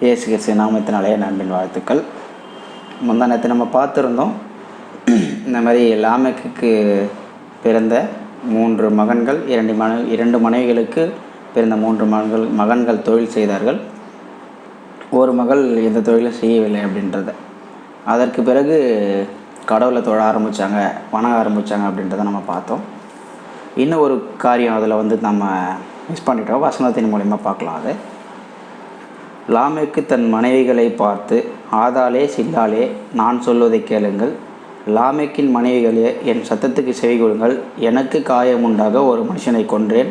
இயேசு கிறிஸ்து நாமத்தினாலே நண்பின் வாழ்த்துக்கள். முந்தா நேற்று நம்ம பார்த்துருந்தோம், இந்த மாதிரி லாமெக்குக்கு பிறந்த 3 மகன்கள், 2 மனைவிகளுக்கு பிறந்த 3 மகன்கள் தொழில் செய்தார்கள். ஒரு மகள் எந்த தொழிலும் செய்யவில்லை அப்படின்றத. அதற்கு பிறகு கடவுளை தொழ ஆரம்பித்தாங்க, வணங்க ஆரம்பித்தாங்க அப்படின்றத நம்ம பார்த்தோம். இன்னும் ஒரு காரியம் அதில் நம்ம மிஸ் பண்ணிட்டோம். வசனத்தின் மூலிமா பார்க்கலாம். அது லாமெக்கு தன் மனைவிகளை பார்த்து, ஆதாளே சில்லாளே, நான் சொல்வதை கேளுங்கள். லாமெக்கின் மனைவிகளே, என் சத்தத்துக்கு செவி கொடுங்கள். எனக்கு காயமுண்டாக ஒரு மனுஷனை கொன்றேன்,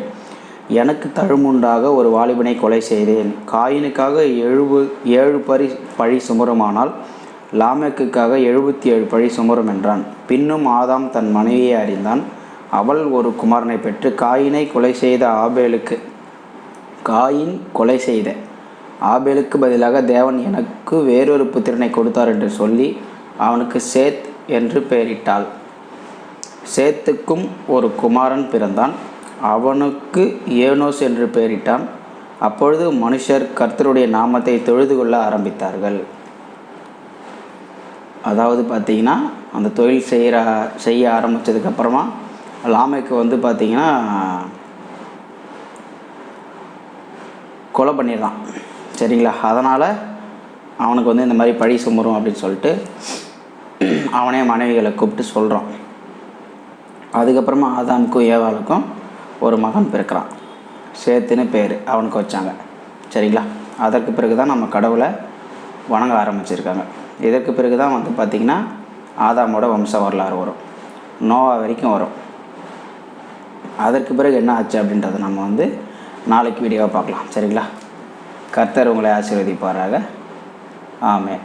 எனக்கு தழுமுண்டாக ஒரு வாலிபனை கொலை செய்தேன். காயினுக்காக 7 பழி சுமருமானால் லாமெக்குக்காக 77 பழி சுமரும் என்றான். பின்னும் ஆதாம் தன் மனைவியை அறிந்தான். அவள் ஒரு குமாரனை பெற்று காயின் கொலை செய்த ஆபேலுக்கு பதிலாக தேவன் எனக்கு வேறொரு புத்திரனை கொடுத்தார் என்று சொல்லி அவனுக்கு சேத் என்று பெயரிட்டாள். சேத்துக்கும் ஒரு குமாரன் பிறந்தான். அவனுக்கு ஏனோஸ் என்று பெயரிட்டான். அப்பொழுது மனுஷர் கர்த்தருடைய நாமத்தை தொழுது கொள்ள ஆரம்பித்தார்கள். அதாவது பார்த்திங்கன்னா, அந்த தொழில் செய்ய ஆரம்பித்ததுக்கப்புறமா லாமெக்கு பார்த்திங்கன்னா கொலை பண்ணிடுறான். சரிங்களா? அதனால் அவனுக்கு இந்த மாதிரி பழி சுமரும் அப்படின்னு சொல்லிட்டு அவனே மனைவிகளை கூப்பிட்டு சொல்கிறான். அதுக்கப்புறமா ஆதாமுக்கும் ஏவாளுக்கும் ஒரு மகன் பிறக்கிறான். சேத்துன்னு பேர் அவனுக்கு வச்சாங்க. சரிங்களா? அதற்கு பிறகு தான் நம்ம கடவுளை வணங்க ஆரம்பிச்சிருக்காங்க. இதற்கு பிறகு தான் பார்த்திங்கன்னா ஆதாமோட வம்ச வரலாறு வரும், நோவா வரைக்கும் வரும். அதற்கு பிறகு என்ன ஆச்சு அப்படின்றத நம்ம நாளைக்கு வீடியோவை பார்க்கலாம். சரிங்களா? கர்த்தர் உங்களை ஆசீர்வதிப்பாராக. ஆமென்.